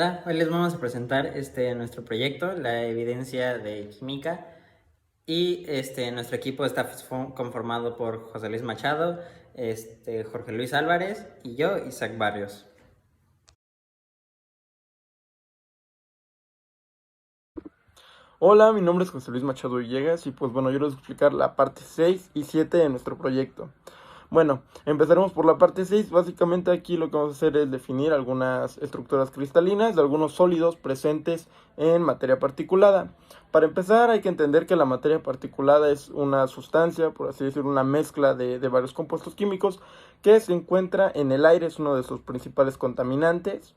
Hola, hoy les vamos a presentar nuestro proyecto, la evidencia de química. Y nuestro equipo está conformado por José Luis Machado, Jorge Luis Álvarez y yo, Isaac Barrios. Hola, mi nombre es José Luis Machado Villegas y pues bueno, yo les voy a explicar la parte 6 y 7 de nuestro proyecto. Bueno, empezaremos por la parte 6. Básicamente aquí lo que vamos a hacer es definir algunas estructuras cristalinas de algunos sólidos presentes en materia particulada. Para empezar hay que entender que la materia particulada es una sustancia, por así decirlo, una mezcla de varios compuestos químicos que se encuentra en el aire, es uno de sus principales contaminantes.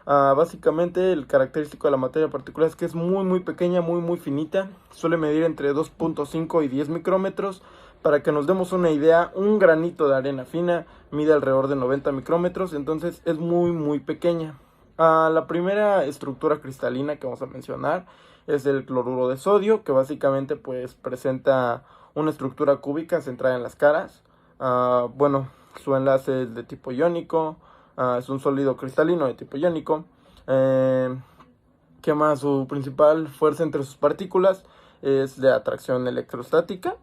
Básicamente el característico de la materia particular es que es muy pequeña, muy finita. Suele medir entre 2.5 y 10 micrómetros. Para que nos demos una idea, un granito de arena fina mide alrededor de 90 micrómetros, entonces es muy pequeña. La primera estructura cristalina que vamos a mencionar es el cloruro de sodio, que básicamente pues presenta una estructura cúbica centrada en las caras. Bueno, su enlace es de tipo iónico. Es un sólido cristalino de tipo iónico. ¿Qué más? Su principal fuerza entre sus partículas es de atracción electrostática.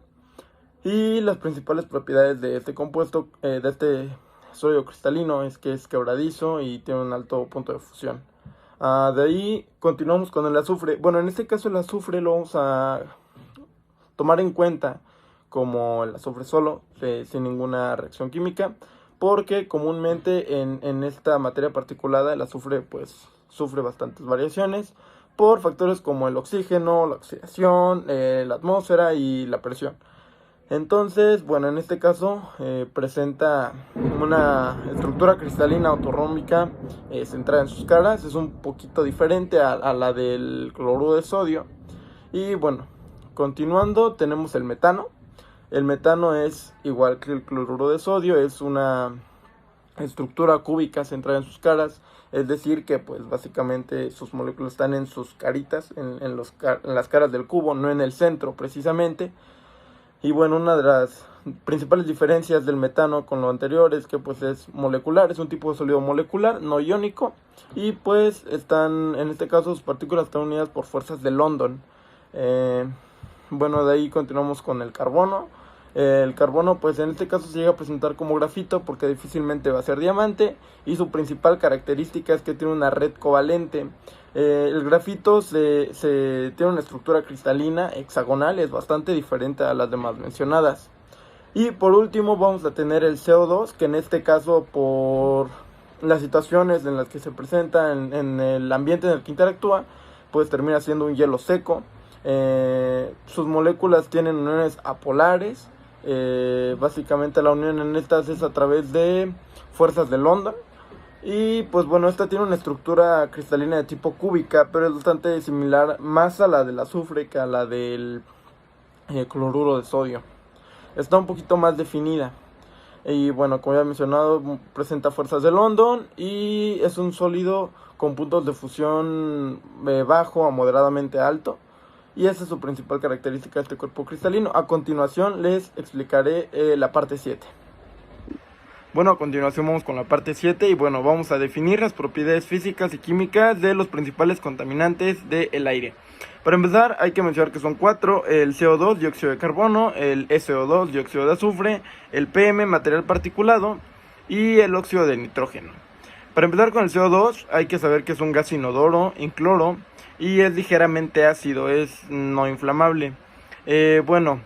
Y las principales propiedades de este compuesto, de este sólido cristalino, es que es quebradizo y tiene un alto punto de fusión. De ahí continuamos con el azufre. Bueno, en este caso el azufre lo vamos a tomar en cuenta como el azufre solo, sin ninguna reacción química, porque comúnmente en esta materia particulada el azufre pues sufre bastantes variaciones por factores como el oxígeno, la oxidación, la atmósfera y la presión. Entonces, bueno, en este caso presenta una estructura cristalina ortorrómbica centrada en sus caras. Es un poquito diferente a la del cloruro de sodio. Y bueno, continuando tenemos el metano. El metano es igual que el cloruro de sodio, es una estructura cúbica centrada en sus caras, es decir que pues básicamente sus moléculas están en sus caritas, en las caras del cubo, no en el centro precisamente. Y bueno, una de las principales diferencias del metano con lo anterior es que pues es molecular, es un tipo de sólido molecular, no iónico, y pues están, en este caso sus partículas están unidas por fuerzas de London. Bueno, de ahí continuamos con el carbono. El carbono pues en este caso se llega a presentar como grafito porque difícilmente va a ser diamante, y su principal característica es que tiene una red covalente. El grafito tiene una estructura cristalina hexagonal, es bastante diferente a las demás mencionadas. Y por último vamos a tener el CO2, que en este caso por las situaciones en las que se presenta en el ambiente en el que interactúa, pues termina siendo un hielo seco. Sus moléculas tienen uniones apolares. Básicamente la unión en estas es a través de fuerzas de London. Y pues bueno, esta tiene una estructura cristalina de tipo cúbica, pero es bastante similar más a la del azufre que a la del cloruro de sodio. Está un poquito más definida. Y bueno, como ya he mencionado, presenta fuerzas de London y es un sólido con puntos de fusión bajo a moderadamente alto. Y esa es su principal característica de este cuerpo cristalino. A continuación les explicaré la parte 7. Bueno, a continuación vamos con la parte 7 y bueno, vamos a definir las propiedades físicas y químicas de los principales contaminantes del aire. Para empezar hay que mencionar que son 4: el CO2, dióxido de carbono, el SO2, dióxido de azufre, el PM, material particulado, y el óxido de nitrógeno. Para empezar con el CO2 hay que saber que es un gas inodoro, incoloro, y es ligeramente ácido, es no inflamable. Bueno,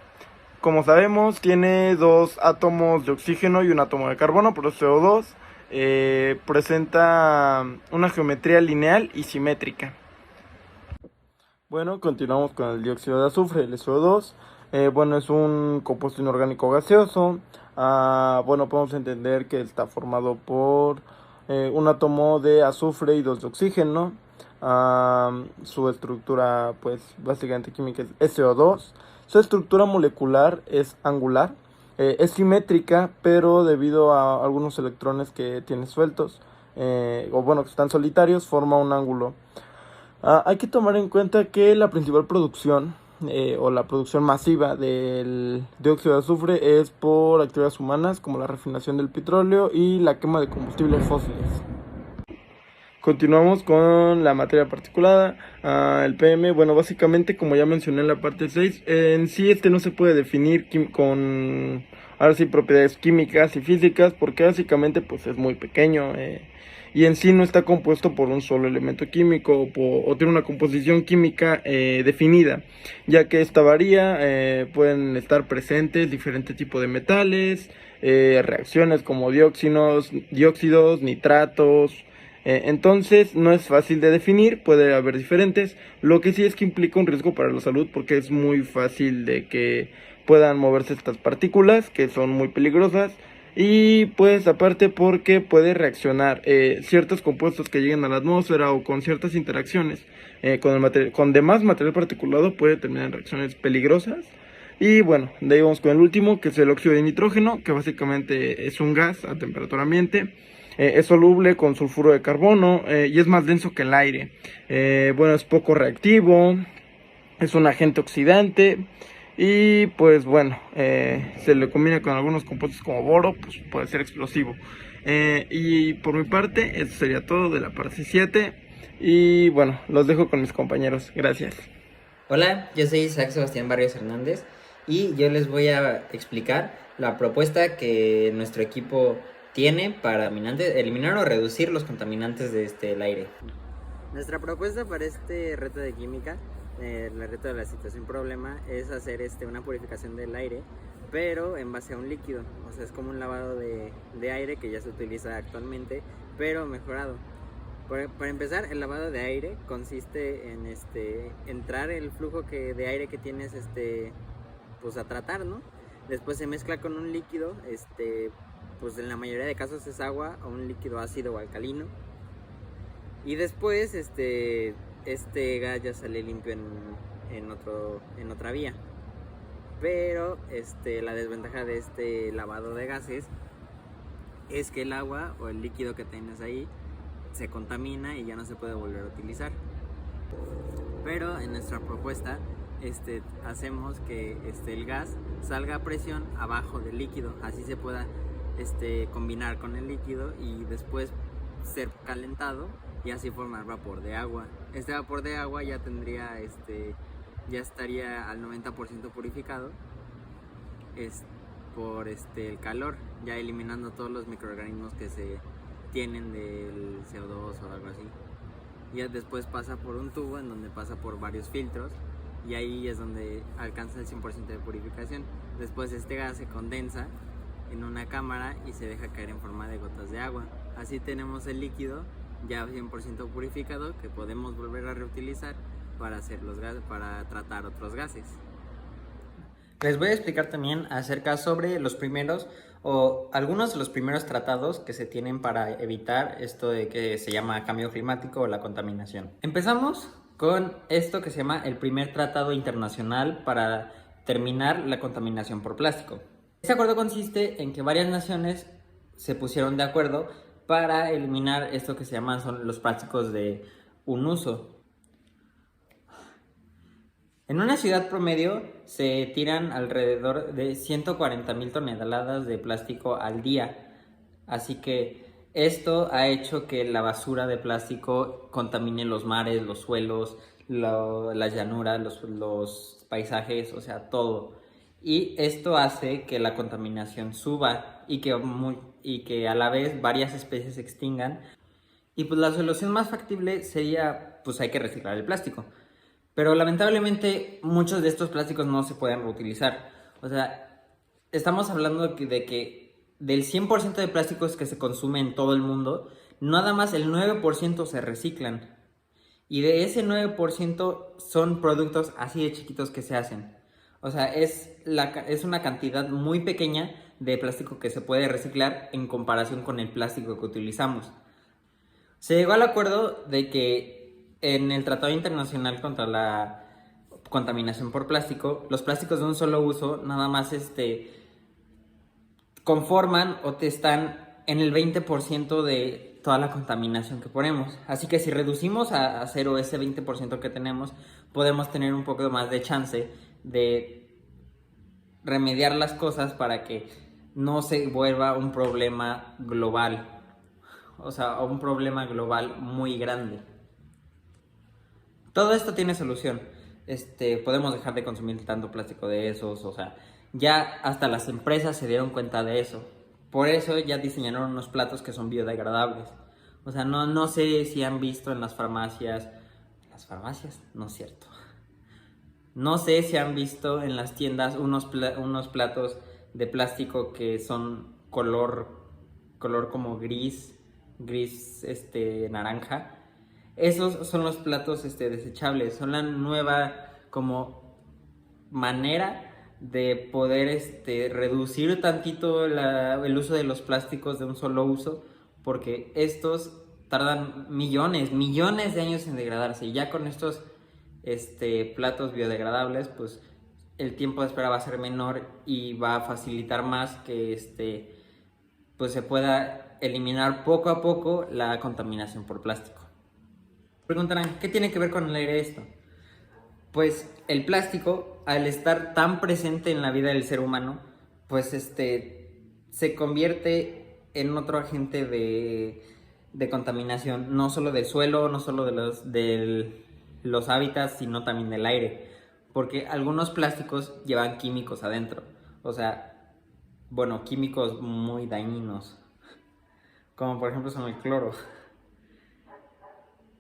como sabemos, tiene 2 átomos de oxígeno y un átomo de carbono, por eso CO2. Presenta una geometría lineal y simétrica. Bueno, continuamos con el dióxido de azufre, el SO2. Bueno, es un compuesto inorgánico gaseoso. Bueno, podemos entender que está formado por un átomo de azufre y 2 de oxígeno. Su estructura, pues, básicamente química es SO2. Su estructura molecular es angular. Es simétrica, pero debido a algunos electrones que tiene sueltos, o bueno, que están solitarios, forma un ángulo. Hay que tomar en cuenta que la principal producción o la producción masiva del dióxido de azufre es por actividades humanas como la refinación del petróleo y la quema de combustibles fósiles. Continuamos con la materia particulada, el PM. Bueno, básicamente, como ya mencioné en la parte 6, en sí no se puede definir con, ahora sí, propiedades químicas y físicas, porque básicamente pues es muy pequeño, y en sí no está compuesto por un solo elemento químico o tiene una composición química definida, ya que esta varía. Pueden estar presentes diferentes tipos de metales, reacciones como dióxidos, nitratos. Entonces no es fácil de definir, puede haber diferentes. Lo que sí es que implica un riesgo para la salud, porque es muy fácil de que puedan moverse estas partículas que son muy peligrosas. Y pues aparte porque puede reaccionar ciertos compuestos que lleguen a la atmósfera o con ciertas interacciones con demás material particulado, puede terminar en reacciones peligrosas. Y bueno, de ahí vamos con el último, que es el óxido de nitrógeno, que básicamente es un gas a temperatura ambiente. Es soluble con sulfuro de carbono y es más denso que el aire. Bueno, es poco reactivo, es un agente oxidante y pues bueno, se le combina con algunos compuestos como boro, pues puede ser explosivo. Y por mi parte, eso sería todo de la parte 7 y bueno, los dejo con mis compañeros. Gracias. Hola, yo soy Isaac Sebastián Barrios Hernández y yo les voy a explicar la propuesta que nuestro equipo tiene para eliminar o reducir los contaminantes del aire. Nuestra propuesta para este reto de química, el reto de la situación problema, es hacer una purificación del aire, pero en base a un líquido. O sea, es como un lavado de aire que ya se utiliza actualmente, pero mejorado. Para empezar, el lavado de aire consiste en entrar el flujo de aire que tienes pues a tratar, ¿no? Después se mezcla con un líquido, pues en la mayoría de casos es agua o un líquido ácido o alcalino. Y después este gas ya sale limpio en otra vía. Pero la desventaja de este lavado de gases es que el agua o el líquido que tienes ahí se contamina y ya no se puede volver a utilizar. Pero en nuestra propuesta hacemos que el gas salga a presión abajo del líquido, así se pueda combinar con el líquido y después ser calentado y así formar vapor de agua. Este vapor de agua ya tendría ya estaría al 90% purificado por el calor, ya eliminando todos los microorganismos que se tienen del CO2 o algo así. Ya después pasa por un tubo en donde pasa por varios filtros y ahí es donde alcanza el 100% de purificación. Después este gas se condensa en una cámara y se deja caer en forma de gotas de agua. Así tenemos el líquido ya 100% purificado que podemos volver a reutilizar para hacer para tratar otros gases. Les voy a explicar también acerca sobre los primeros o algunos de los primeros tratados que se tienen para evitar esto de que se llama cambio climático o la contaminación. Empezamos con esto que se llama el primer tratado internacional para terminar la contaminación por plástico. Este acuerdo consiste en que varias naciones se pusieron de acuerdo para eliminar esto que se llaman son los plásticos de un uso. En una ciudad promedio se tiran alrededor de 140,000 toneladas de plástico al día. Así que esto ha hecho que la basura de plástico contamine los mares, los suelos, las llanuras, los paisajes, o sea, todo. Y esto hace que la contaminación suba y que a la vez varias especies se extingan. Y pues la solución más factible sería, pues hay que reciclar el plástico. Pero lamentablemente muchos de estos plásticos no se pueden reutilizar. O sea, estamos hablando de que del 100% de plásticos que se consume en todo el mundo, nada más el 9% se reciclan. Y de ese 9% son productos así de chiquitos que se hacen. O sea, es una cantidad muy pequeña de plástico que se puede reciclar en comparación con el plástico que utilizamos. Se llegó al acuerdo de que en el Tratado Internacional contra la Contaminación por Plástico, los plásticos de un solo uso nada más conforman o te están en el 20% de toda la contaminación que ponemos. Así que si reducimos a cero ese 20% que tenemos, podemos tener un poco más de chance de remediar las cosas para que no se vuelva un problema global. o sea, a un problema global muy grande. Todo esto tiene solución. Podemos dejar de consumir tanto plástico de esos, o sea, ya hasta las empresas se dieron cuenta de eso. Por eso ya diseñaron unos platos que son biodegradables. O sea, no sé si han visto en las farmacias, no es cierto. No sé si han visto en las tiendas unos platos de plástico que son color como gris, naranja. Esos son los platos desechables, son la nueva como manera de poder reducir tantito el uso de los plásticos de un solo uso, porque estos tardan millones de años en degradarse, y ya con estos platos biodegradables, pues el tiempo de espera va a ser menor y va a facilitar más que pues se pueda eliminar poco a poco la contaminación por plástico. Preguntarán, ¿qué tiene que ver con el aire esto? Pues el plástico, al estar tan presente en la vida del ser humano, pues se convierte en otro agente de contaminación, no solo del suelo, no solo de los hábitats, sino también del aire, porque algunos plásticos llevan químicos adentro, o sea, bueno, químicos muy dañinos, como por ejemplo son el cloro.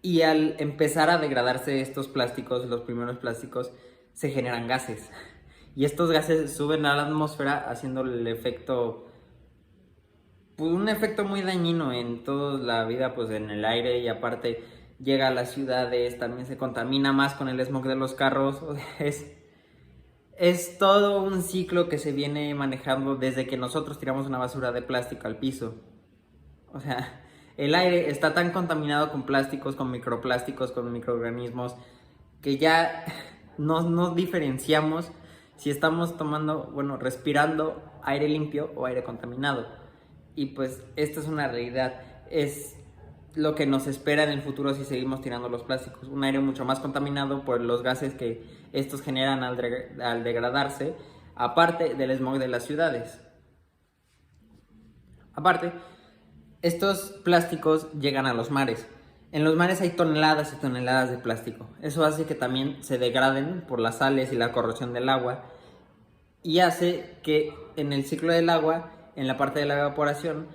Y al empezar a degradarse estos plásticos, los primeros plásticos, se generan gases. Y estos gases suben a la atmósfera haciendo el efecto, pues un efecto muy dañino en toda la vida, pues en el aire, y aparte llega a las ciudades, también se contamina más con el smog de los carros. Es todo un ciclo que se viene manejando desde que nosotros tiramos una basura de plástico al piso. O sea, el aire está tan contaminado con plásticos, con microplásticos, con microorganismos, que ya no diferenciamos si estamos respirando aire limpio o aire contaminado. Y pues esta es una realidad, es lo que nos espera en el futuro si seguimos tirando los plásticos. Un aire mucho más contaminado por los gases que estos generan al degradarse, aparte del smog de las ciudades. Aparte, estos plásticos llegan a los mares. En los mares hay toneladas y toneladas de plástico. Eso hace que también se degraden por las sales y la corrosión del agua, y hace que en el ciclo del agua, en la parte de la evaporación,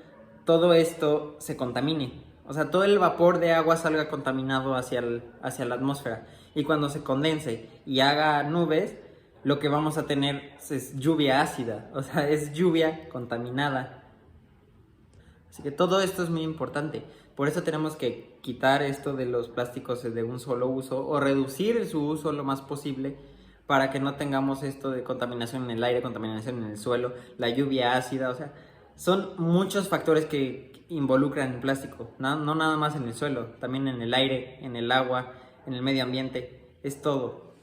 todo esto se contamine. O sea, todo el vapor de agua salga contaminado hacia la atmósfera. Y cuando se condense y haga nubes, lo que vamos a tener es lluvia ácida. O sea, es lluvia contaminada. Así que todo esto es muy importante. Por eso tenemos que quitar esto de los plásticos de un solo uso, o reducir su uso lo más posible, para que no tengamos esto de contaminación en el aire, contaminación en el suelo, la lluvia ácida. O sea, son muchos factores que involucran el plástico. No nada más en el suelo, también en el aire, en el agua, en el medio ambiente. Es todo.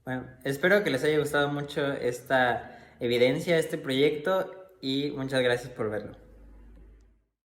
Bueno, espero que les haya gustado mucho esta evidencia, este proyecto, y muchas gracias por verlo.